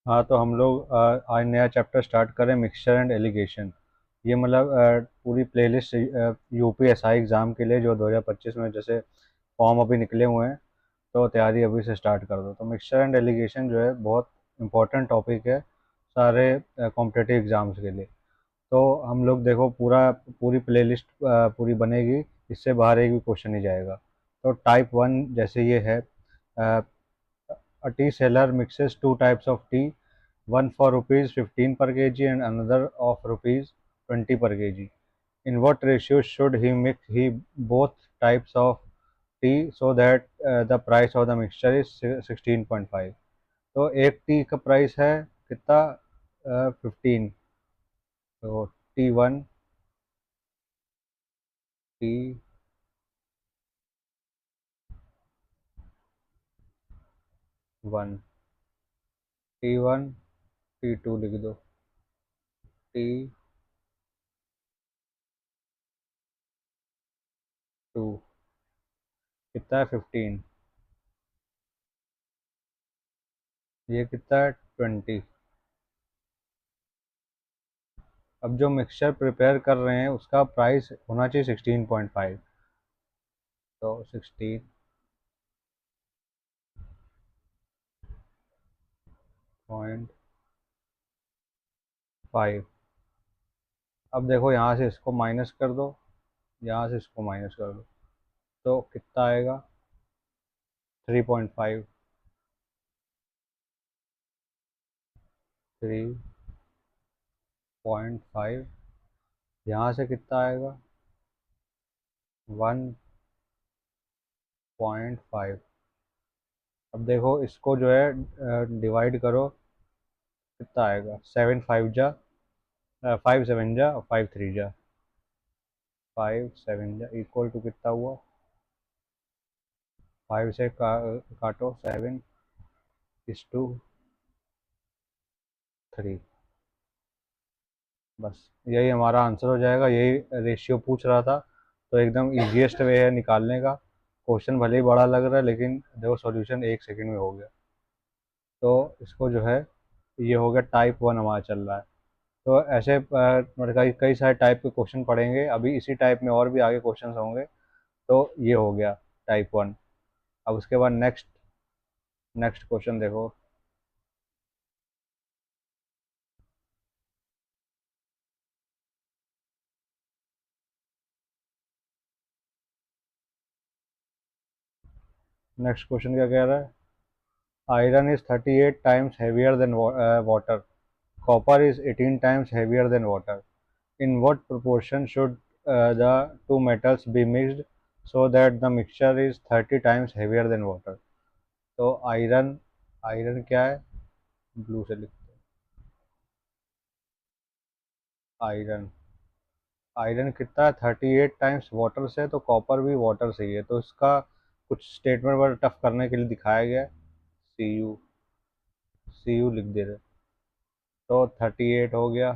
हाँ, तो हम लोग आज नया चैप्टर स्टार्ट करें, मिक्सचर एंड एलिगेशन। ये मतलब पूरी प्लेलिस्ट यूपीएसआई एग्ज़ाम के लिए जो 2025 में जैसे फॉर्म अभी निकले हुए हैं, तो तैयारी अभी से स्टार्ट कर दो। तो मिक्सचर एंड एलिगेशन जो है बहुत इंपॉर्टेंट टॉपिक है सारे कॉम्पिटिटिव एग्ज़ाम्स के लिए। तो हम लोग देखो पूरी प्लेलिस्ट पूरी बनेगी, इससे बाहर एक भी क्वेश्चन नहीं जाएगा। तो टाइप वन जैसे ये है, a tea seller mixes two types of tea, one for rupees 15 per kg and another of rupees 20 per kg. In what ratio should he mix both types of tea so that the price of the mixture is 16.5? तो एक T का price है कितना, 15। तो T1, T1, T1, T2 लिख दो। T2 कितना है, 15। ये कितना है, 20। अब जो मिक्सचर प्रिपेयर कर रहे हैं उसका प्राइस होना चाहिए 16.5। तो 16.5। अब देखो यहाँ से इसको माइनस कर दो, यहाँ से इसको माइनस कर दो, तो कितना आएगा, 3.5। 3.5। यहाँ से कितना आएगा, 1.5। अब देखो इसको जो है डिवाइड करो, कितना आएगा, 5 7 जा, 5 3 जा, 5 7 जा इक्वल टू कितना हुआ, 5 से काटो 7:3। बस यही हमारा आंसर हो जाएगा, यही रेशियो पूछ रहा था। तो एकदम इजीएस्ट वे है निकालने का। क्वेश्चन भले ही बड़ा लग रहा है, लेकिन देखो सॉल्यूशन 1 सेकंड में हो गया। तो इसको जो है, ये हो गया टाइप वन हमारा चल रहा है। तो ऐसे मतलब कई कई सारे टाइप के क्वेश्चन पढ़ेंगे अभी, इसी टाइप में और भी आगे क्वेश्चन होंगे। तो ये हो गया टाइप वन। अब उसके बाद नेक्स्ट नेक्स्ट क्वेश्चन देखो। नेक्स्ट क्वेश्चन क्या कह रहा है, iron is 38 times heavier than water. Copper is 18 times heavier than water. In what proportion should the two metals be mixed so that the mixture is 30 times heavier than water? तो iron iron क्या है, blue से लिखते हैं। Iron iron कितना है, 38 times water से, तो कॉपर भी वाटर से ही है। तो इसका कुछ स्टेटमेंट बड़ा टफ करने के लिए दिखाया गया है। सी यू लिख दे रहे। तो 38 हो गया,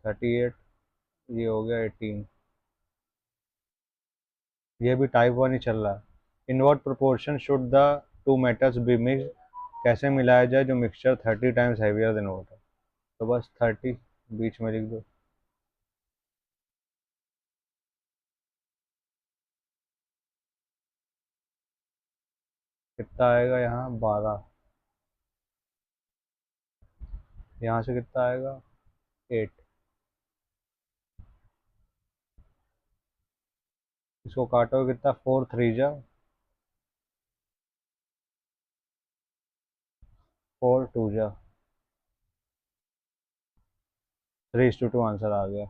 38, ये हो गया 18। ये भी टाइप वन ही चल रहा है। In what proportion should the two metals be mix, कैसे मिलाया जाए जो mixture 30 times heavier than water. तो बस 30 बीच में लिख दो। कितना आएगा यहाँ, 12। यहाँ से कितना आएगा, 8। इसको काटो कितना, 4 3 जा, 4 2 जा, 3:2 आंसर आ गया।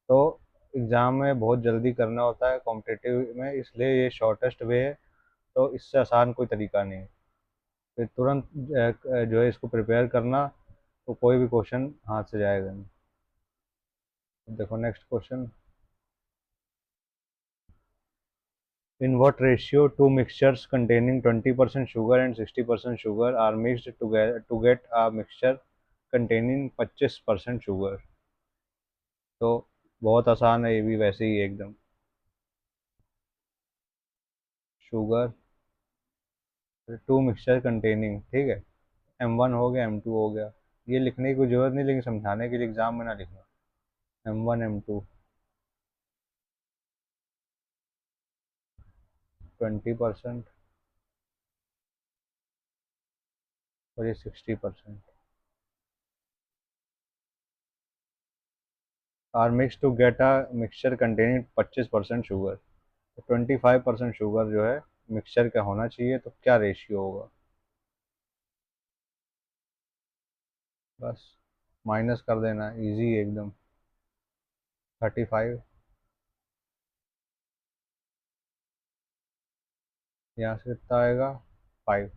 तो एग्ज़ाम में बहुत जल्दी करना होता है कॉम्पिटिटिव में, इसलिए ये शॉर्टेस्ट वे है। तो इससे आसान कोई तरीका नहीं है। फिर तुरंत जो है इसको प्रिपेयर करना, तो कोई भी क्वेश्चन हाथ से जाएगा नहीं। देखो next question. In what ratio two mixtures containing 20% sugar and 60% sugar are mixed together to get a mixture containing 25% sugar? तो बहुत आसान है ये भी, वैसे ही एकदम। शुगर टू मिक्सचर कंटेनिंग, ठीक है, M1 हो गया, M2 हो गया। ये लिखने की कोई जरूरत नहीं, लेकिन समझाने के लिए एग्जाम में ना लिखना। M1 M2 20% और ये 60%। Are mix to get a mixture containing 25% sugar. तो 25% शुगर जो है मिक्सचर का होना चाहिए, तो क्या रेशियो होगा? बस माइनस कर देना, इजी एकदम। 35, यहाँ से कितना आएगा? 5।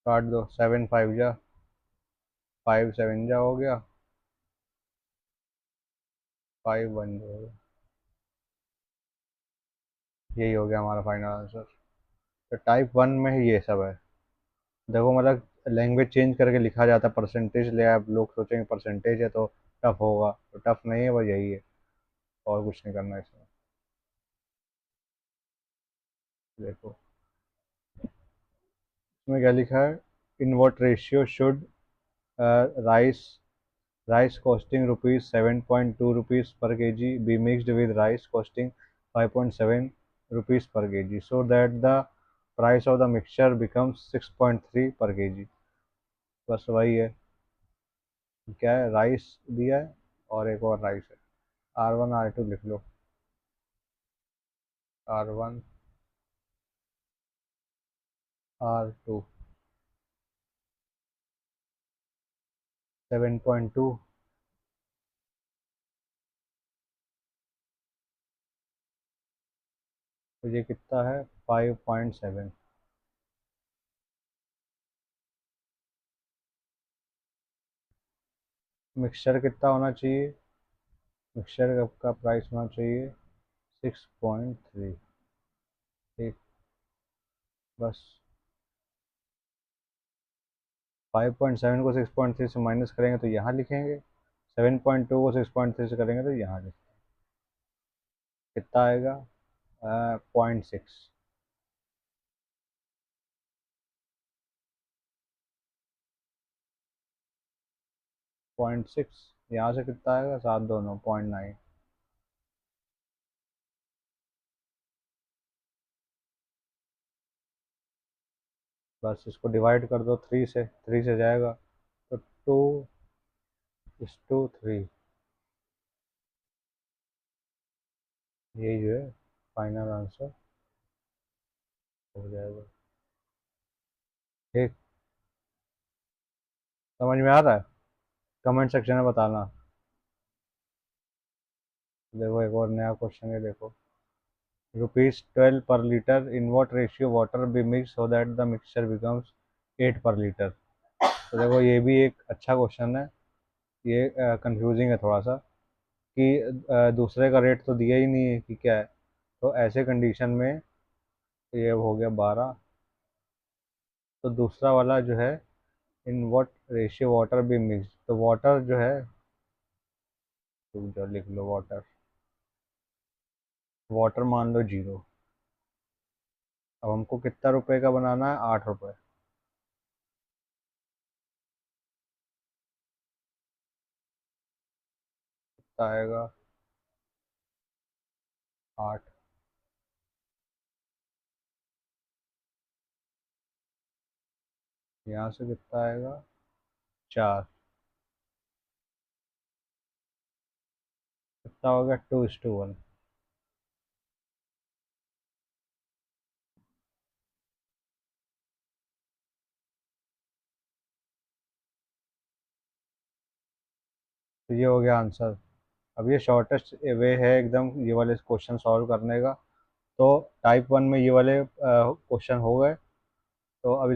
काट दो, 7 5 जा, 5 7 जा हो गया, 5 1 हो गया। यही हो गया हमारा फाइनल आंसर। तो टाइप 1 में ही ये सब है। देखो मतलब लैंग्वेज चेंज करके लिखा जाता है, परसेंटेज ले, आप लोग सोचेंगे परसेंटेज है तो टफ होगा, तो टफ नहीं है, बस यही है, और कुछ नहीं करना इसमें। देखो इसमें क्या लिखा है, in what ratio should rice rice costing ₹7.2 पर KG be mixed with rice costing 5.7 rupees per KG so that the price of the mixture becomes 6.3 पर केजी। बस वही है, क्या है, राइस दिया है और एक और राइस है। R1 R2 लिख लो। R1 R2 7.2, तो ये कितना है? 5.7। मिक्सचर कितना होना चाहिए? मिक्सचर का प्राइस होना चाहिए 6.3। ठीक, बस 5.7 को 6.3 से माइनस करेंगे तो यहाँ लिखेंगे, 7.2 को 6.3 से करेंगे तो यहाँ लिखेंगे। कितना आएगा? 0.6। 0.6 यहाँ से कितना आएगा? 7 2 9 0.9। बस इसको डिवाइड कर दो 3 से, 3 से जाएगा तो 2:3। यही जो है फाइनल आंसर हो जाएगा। ठीक, समझ में आ रहा है? कमेंट सेक्शन में बताना। देखो एक और नया क्वेश्चन है, देखो, ₹12 per litre in what ratio water be mix so that the mixture becomes 8 per litre. तो देखो ये भी एक अच्छा क्वेश्चन है। ये कंफ्यूजिंग है थोड़ा सा, कि दूसरे का रेट तो दिया ही नहीं है कि क्या है। तो ऐसे कंडीशन में ये हो गया 12। तो दूसरा वाला जो है, in what ratio water be mix, तो वाटर जो है, तो जो लिख लो वाटर, वाटर मान लो 0। अब हमको कितना रुपए का बनाना है? 8 रुपए। कितना आएगा? 8। यहाँ से कितना आएगा? 4। कितना हो गया? 2:1। तो ये हो गया आंसर। अब ये शॉर्टेस्ट वे है एकदम ये वाले क्वेश्चन सॉल्व करने का। तो टाइप 1 में ये वाले क्वेश्चन हो गए। तो अब